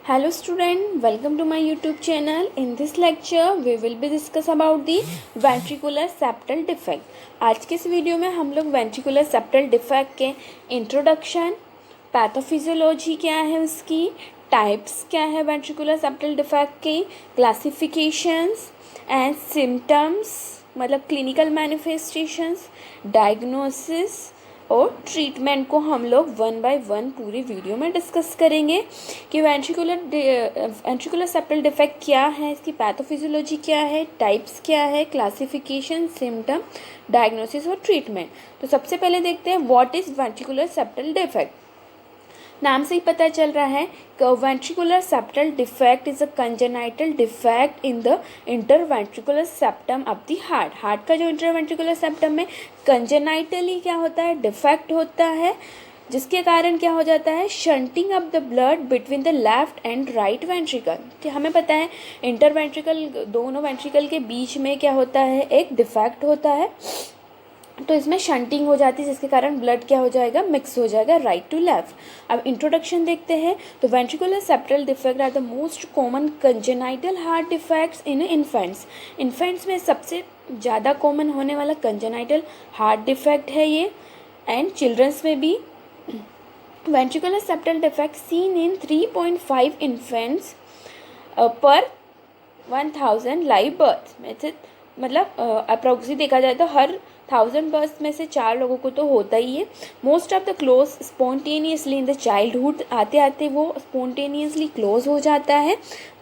Hello student, welcome to my YouTube channel. In this lecture, we will be discuss about the ventricular septal defect. आज के इस video में हम लोग ventricular septal defect के introduction, pathophysiology क्या है उसकी, टाइप्स क्या है ventricular septal defect की, क्लासिफिकेशंस एंड सिम्टम्स मतलब क्लिनिकल मैनिफेस्टेशंस, डायग्नोसिस और ट्रीटमेंट को हम लोग वन बाय वन पूरी वीडियो में डिस्कस करेंगे कि वेंट्रिकुलर सेप्टल डिफेक्ट क्या है, इसकी पैथोफिजियोलॉजी क्या है, टाइप्स क्या है, क्लासिफिकेशन, सिम्टम, डायग्नोसिस और ट्रीटमेंट। तो सबसे पहले देखते हैं what is ventricular septal defect. नाम से ही पता चल रहा है कि ventricular septal defect is a congenital defect in the interventricular septum of the heart का जो इंटरवेंट्रिकुलर सेप्टम में कंजेनाइटली क्या होता है, डिफेक्ट होता है, जिसके कारण क्या हो जाता है, shunting of the blood between the left and right ventricle. कि हमें पता है इंटरवेंट्रिकल दोनों वेंट्रिकल के बीच में क्या होता है, एक डिफेक्ट होता है, तो इसमें शंटिंग हो जाती है जिसके कारण ब्लड क्या हो जाएगा, मिक्स हो जाएगा राइट टू लेफ्ट। अब इंट्रोडक्शन देखते हैं। तो ventricular septal defect are the most common congenital heart defects in infants. Infants में सबसे ज़्यादा कॉमन होने वाला कंजेनाइटल हार्ट डिफेक्ट है ये, एंड चिल्ड्रंस में भी। Ventricular septal defect seen in 3.5 infants पर 1000 लाइव बर्थ में, मतलब अप्रोक्सी देखा जाए तो हर 1000 बर्थ में से 4 लोगों को तो होता ही है। Most of the close spontaneously in the childhood, आते आते वो स्पॉन्टेनियसली क्लोज हो जाता है।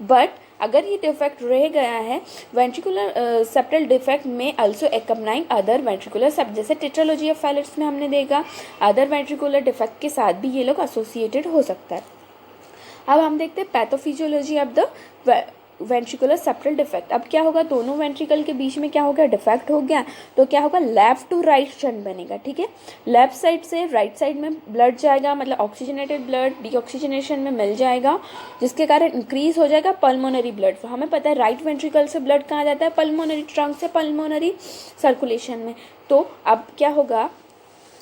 बट अगर ये डिफेक्ट रह गया है, वेंट्रिकुलर सेप्टल डिफेक्ट में अल्सो एक्कम्पनाइंग अदर वेंट्रिकुलर सेप्ट, जैसे टेट्रालॉजी ऑफ फैलेट्स में हमने देखा अदर वेंट्रिकुलर डिफेक्ट के साथ भी ये लोग एसोसिएटेड हो सकता है। अब हम देखते हैं pathophysiology of the ventricular septal defect. अब क्या होगा, दोनों वेंट्रिकल के बीच में क्या हो गया, डिफेक्ट हो गया, तो क्या होगा, लेफ्ट टू राइट शंट बनेगा। ठीक है, लेफ्ट साइड से राइट साइड में ब्लड जाएगा, मतलब ऑक्सीजनेटेड ब्लड डीऑक्सीजनेशन में मिल जाएगा, जिसके कारण इंक्रीज हो जाएगा पल्मोनरी ब्लड। तो हमें पता है राइट वेंट्रिकल से ब्लड कहाँ जाता है, पल्मोनरी ट्रंक से पल्मोनरी सर्कुलेशन में। तो अब क्या होगा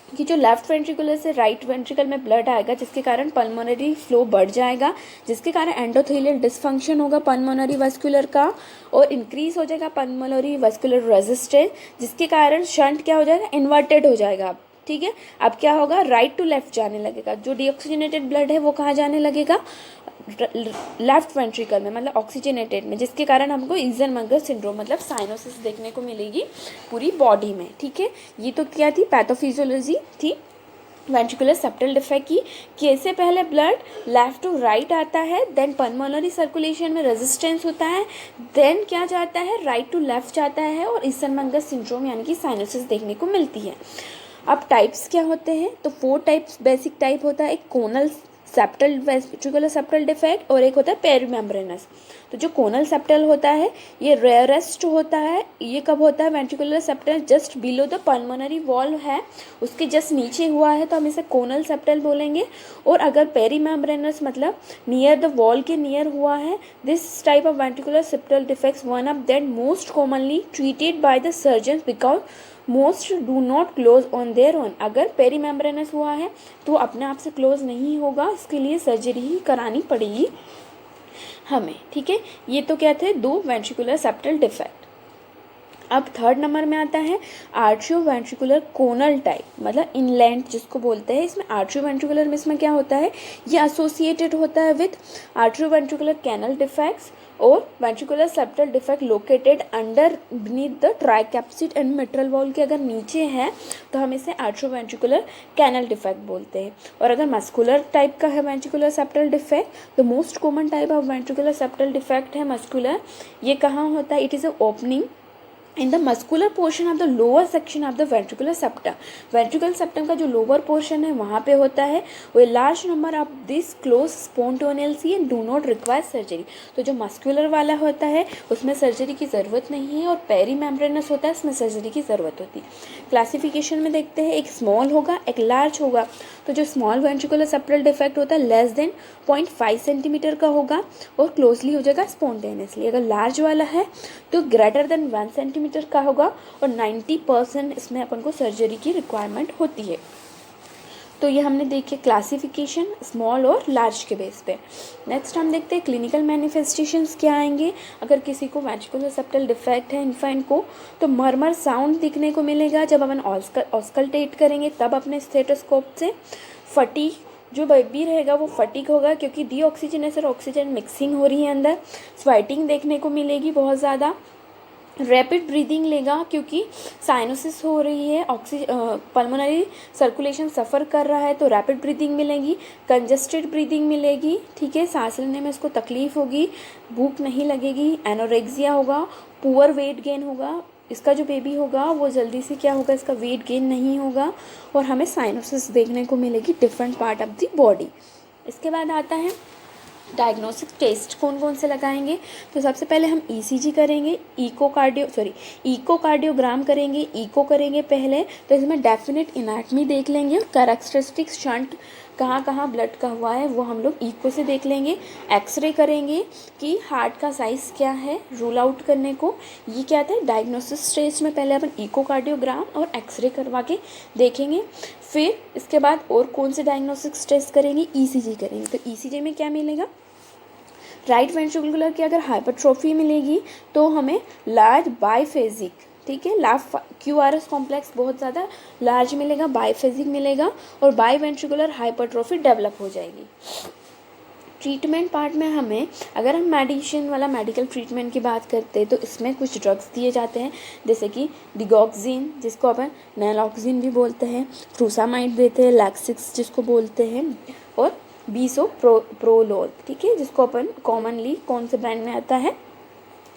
कि जो लेफ्ट वेंट्रिकुलर से राइट वेंट्रिकल में ब्लड आएगा, जिसके कारण पल्मोनरी फ्लो बढ़ जाएगा, जिसके कारण एंडोथेलियल डिसफंक्शन होगा पल्मोनरी वस्कुलर का, और इंक्रीज हो जाएगा पल्मोनरी वस्कुलर रेजिस्टेंस, जिसके कारण शंट क्या हो जाएगा, इन्वर्टेड हो जाएगा। ठीक है, अब क्या होगा, राइट टू लेफ्ट जाने लगेगा। जो डीऑक्सीजनेटेड ब्लड है वो कहाँ जाने लगेगा, लेफ्ट वेंट्रिकल में, मतलब ऑक्सीजनेटेड में, जिसके कारण हमको ईज़नमंगर सिंड्रोम मतलब साइनोसिस देखने को मिलेगी पूरी बॉडी में। ठीक है, ये तो क्या थी, पैथोफिजियोलॉजी थी वेंट्रिकुलर सेप्टल डिफेक्ट की, कि इससे पहले ब्लड लेफ्ट टू राइट आता है, देन पल्मोनरी सर्कुलेशन में रेजिस्टेंस होता है, देन क्या जाता है, राइट टू लेफ्ट जाता है, और ईज़नमंगर सिंड्रोम यानी कि साइनोसिस देखने को मिलती है। अब टाइप्स क्या होते हैं, तो 4 टाइप्स बेसिक टाइप होता है। एक कोनल सेप्टल वेंट्रिकुलर सेप्टल डिफेक्ट, और एक होता है पेरीमेम्ब्रेनस। तो जो कोनल सेप्टल होता है ये रेयरेस्ट होता है। ये कब होता है, ventricular septal just below the pulmonary wall है, उसके जस्ट नीचे हुआ है तो हम इसे कोनल सेप्टल बोलेंगे। और अगर पेरीमेम्ब्रेनस मतलब नियर द वॉल के नियर हुआ है, this type of ventricular septal defects one of that most commonly treated by the surgeon because most do not close on their own. अगर पेरीमेम्ब्रेनस हुआ है तो अपने आप से क्लोज नहीं होगा, इसके लिए सर्जरी ही करानी पड़ेगी हमें। ठीक है, ये तो क्या थे 2 वेंट्रिकुलर सेप्टल डिफेक्ट। अब थर्ड नंबर में आता है आर्ट्रियो वेंट्रिकुलर कोनल टाइप, मतलब इनलैंड जिसको बोलते हैं। इसमें आर्ट्रियो वेंट्रिकुलर में इसमें क्या होता है, ये एसोसिएटेड होता है with atrio ventricular canal defects और ventricular septal defect located under beneath the tricuspid and mitral valve के अगर नीचे है तो हम इसे आर्ट्रियो वेंट्रिकुलर कैनल डिफेक्ट बोलते हैं। और अगर मस्कुलर टाइप का है वेंट्रिकुलर सेप्टल डिफेक्ट, तो most common type of ventricular septal defect है मस्कुलर। ये कहाँ होता है, it is a opening in the muscular portion of the lower section of the ventricular septum। ventricular septum का जो lower portion है वहाँ पे होता है। वो large number of this close spontaneously and do not require surgery। तो जो muscular वाला होता है उसमें सर्जरी की ज़रूरत नहीं है, और पेरीमेम्ब्रेनस होता है उसमें सर्जरी की ज़रूरत होती है। क्लासिफिकेशन में देखते हैं, एक स्मॉल होगा एक लार्ज होगा। तो जो स्मॉल वेंट्रिकुलर सेप्टल डिफेक्ट होता है लेस देन 0.5 सेंटीमीटर का होगा और क्लोजली हो जाएगा स्पॉन्टेनियसली। अगर लार्ज वाला है तो ग्रेटर देन 1 सेंटीमीटर का होगा और 90% इसमें अपन को सर्जरी की रिक्वायरमेंट होती है। तो ये हमने देखे क्लासिफिकेशन स्मॉल और लार्ज के बेस पे। नेक्स्ट हम देखते हैं क्लिनिकल मैनिफेस्टेशंस क्या आएंगे। अगर किसी को वेंट्रिकुलर सेप्टल डिफेक्ट है इन्फेंट को, तो मरमर साउंड दिखने को मिलेगा जब अपन ऑस्कल्टेट करेंगे तब अपने स्टेथोस्कोप से। फटीग, जो बेबी रहेगा वो फटीग होगा क्योंकि डीऑक्सीजनेशन और ऑक्सीजन मिक्सिंग हो रही है अंदर। स्वेटिंग देखने को मिलेगी बहुत ज़्यादा। रैपिड ब्रीदिंग लेगा क्योंकि साइनोसिस हो रही है, पल्मोनरी सर्कुलेशन सफ़र कर रहा है तो रैपिड ब्रीदिंग मिलेगी। कंजस्टेड ब्रीदिंग मिलेगी, ठीक है, सांस लेने में इसको तकलीफ़ होगी, भूख नहीं लगेगी। एनोरेक्सिया होगा, पुअर वेट गेन होगा। इसका जो बेबी होगा वो जल्दी से क्या होगा, इसका वेट गेन नहीं होगा और हमें साइनोसिस देखने को मिलेगी different part of the body. इसके बाद आता है डायग्नोस्टिक टेस्ट कौन कौन से लगाएंगे। तो सबसे पहले हम ईसीजी करेंगे, इकोकार्डियोग्राम करेंगे, इको करेंगे पहले। तो इसमें डेफिनेट एनाटमी देख लेंगे और कैरेक्टरिस्टिक्स शंट कहाँ कहाँ ब्लड का हुआ है वो हम लोग इको से देख लेंगे। एक्सरे करेंगे कि हार्ट का साइज़ क्या है रूल आउट करने को। ये क्या था, डायग्नोसिस स्टेज में पहले अपन इकोकार्डियोग्राम और एक्सरे करवा के देखेंगे। फिर इसके बाद और कौन से डायग्नोस्टिक टेस्ट करेंगे, ईसीजी करेंगे। तो ईसीजी में क्या मिलेगा, राइट वेंट्रिकुलर की अगर हाइपरट्रोफी मिलेगी तो हमें लार्ज बाइफेजिक, ठीक है, लार्ज क्यूआरएस कॉम्प्लेक्स बहुत ज़्यादा लार्ज मिलेगा, बाइफेजिक मिलेगा और बाई वेंट्रिकुलर हाइपरट्रोफी डेवलप हो जाएगी। ट्रीटमेंट पार्ट में हमें, अगर हम मेडिसिन वाला मेडिकल ट्रीटमेंट की बात करते हैं तो इसमें कुछ ड्रग्स दिए जाते हैं जैसे कि डिगॉक्सिन जिसको अपन नैलॉक्सिन भी बोलते हैं, फ्रूसामाइड देते हैं, लैक्सिक्स जिसको बोलते हैं, और बिसोप्रोलोल, ठीक है, जिसको अपन कॉमनली कौन से ब्रांड में आता है,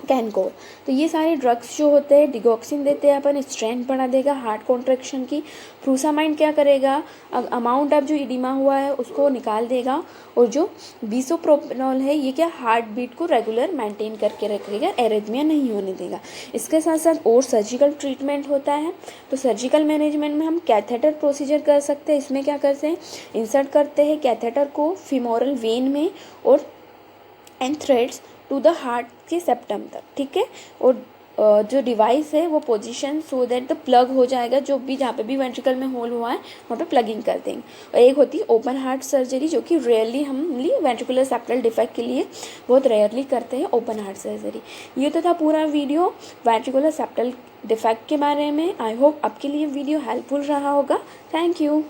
कैनकोर। तो ये सारे ड्रग्स जो होते हैं, डिगॉक्सिन देते हैं अपन, स्ट्रेंथ बढ़ा देगा हार्ट कॉन्ट्रैक्शन की। फ्रूसामाइड क्या करेगा, अमाउंट ऑफ जो इडिमा हुआ है उसको निकाल देगा। और जो बिसोप्रोलोल है ये क्या, हार्ट बीट को रेगुलर मेंटेन करके रखेगा, एरिथमिया नहीं होने देगा। इसके साथ साथ और सर्जिकल ट्रीटमेंट होता है। तो सर्जिकल मैनेजमेंट में हम कैथेटर प्रोसीजर कर सकते हैं। इसमें क्या करते हैं, इंसर्ट करते हैं कैथेटर को फीमोरल वेन में और and threads to the heart के सेप्टम तक, ठीक है। और जो डिवाइस है वो position so that the plug हो जाएगा, जो भी जहाँ पे भी वेंट्रिकल में होल हुआ है वहाँ पे प्लगिंग कर देंगे। और एक होती है ओपन हार्ट सर्जरी जो कि रेयरली हम वेंट्रिकुलर सेप्टल डिफेक्ट के लिए बहुत रेयरली करते हैं, ओपन हार्ट सर्जरी। ये तो था पूरा वीडियो वेंट्रिकुलर सेप्टल डिफेक्ट के बारे में। आई होप आपके लिए वीडियो हेल्पफुल रहा होगा। Thank you.